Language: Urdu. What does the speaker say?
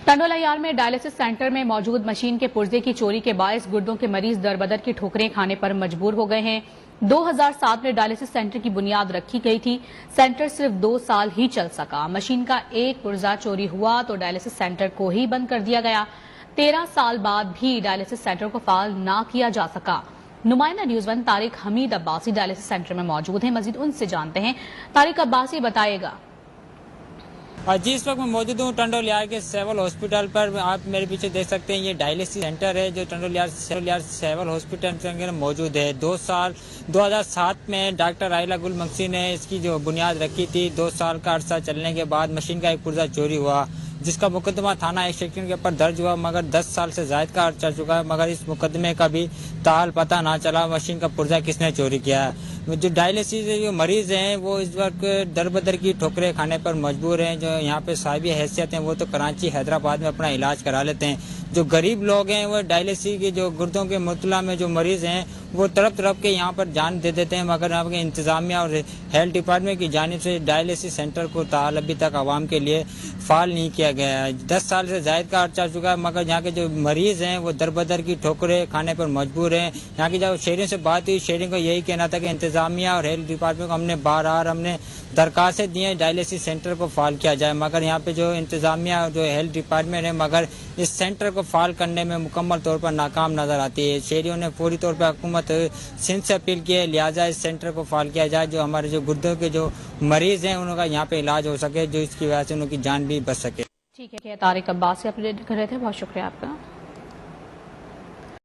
ٹنڈولایار میں ڈائلسس سینٹر میں موجود مشین کے پرزے کی چوری کے باعث گردوں کے مریض در بدر کی ٹھوکریں کھانے پر مجبور ہو گئے ہیں۔ 2007 میں ڈائلسس سینٹر کی بنیاد رکھی گئی تھی۔ سینٹر صرف 2 سال ہی چل سکا۔ مشین کا ایک پرزہ چوری ہوا تو ڈائلسس سینٹر کو ہی بند کر دیا گیا۔ 13 سال بعد بھی ڈائلسس سینٹر کو فعال نہ کیا جا سکا۔ نمائندہ نیوز ون طارق حمید عباسی ڈائلسس سینٹر میں موجود ہیں۔ مزید ان سے جانتے ہیں۔ طارق عباسی بتائے گا۔ جی، اس وقت میں موجود ہوں ٹنڈولایار کے سول ہاسپٹل پر۔ آپ میرے پیچھے دیکھ سکتے ہیں یہ ڈائلسس سینٹر ہے جو ٹنڈولایار سول ہاسپٹل کے اندر موجود ہے۔ 2007 میں ڈاکٹر رائلہ گل منگسی نے اس کی جو بنیاد رکھی تھی۔ 2 سال کا عرصہ چلنے کے بعد مشین کا ایک پرزہ چوری ہوا، جس کا مقدمہ تھانہ ایک سیکشن کے اوپر درج ہوا، مگر 10 سال سے زائد کا عرصہ چکا ہے، مگر اس مقدمے کا بھی تاحال پتہ نہ چلا مشین کا پرزہ کس نے چوری کیا ہے۔ جو ڈائلسس جو مریض ہیں وہ اس وقت در بدر کی ٹھوکریں کھانے پر مجبور ہیں۔ جو یہاں پہ صاحب حیثیت ہیں وہ تو کراچی حیدرآباد میں اپنا علاج کرا لیتے ہیں۔ جو غریب لوگ ہیں وہ ڈائلسس کی جو گردوں کے مطلع میں جو مریض ہیں وہ تڑپ کے یہاں پر جان دے دیتے ہیں، مگر یہاں کے انتظامیہ اور ہیلتھ ڈپارٹمنٹ کی جانب سے ڈائلسس سینٹر کو تاحال ابھی تک عوام کے لیے فعال نہیں کیا گیا ہے۔ 10 سال سے زائد کا عرصہ چکا ہے، مگر یہاں کے جو مریض ہیں وہ در بدر کی ٹھوکریں کھانے پر مجبور ہیں۔ یہاں کی جب شہریوں سے بات ہوئی، شہریوں کو یہی کہنا تھا کہ انتظامیہ اور ہیلتھ ڈپارٹمنٹ کو ہم نے درخواستیں دی ہیں ڈائلسس سینٹر کو فعال کیا جائے، مگر یہاں پہ جو انتظامیہ اور جو ہیلتھ ڈپارٹمنٹ ہے مگر اس سینٹر کو فعال کرنے میں مکمل طور پر ناکام نظر آتی ہے۔ شہریوں نے فوری طور پر حکومت سندھ سے اپیل کی ہے لہٰذا اس سینٹر کو فعال کیا جائے، جو ہمارے جو گردوں کے جو مریض ہیں ان کا یہاں پہ علاج ہو سکے، جو اس کی وجہ سے ان کی جان بھی بچ سکے۔ ٹھیک ہے، طارق عباسی اپڈیٹ کر رہے تھے، بہت شکریہ آپ کا۔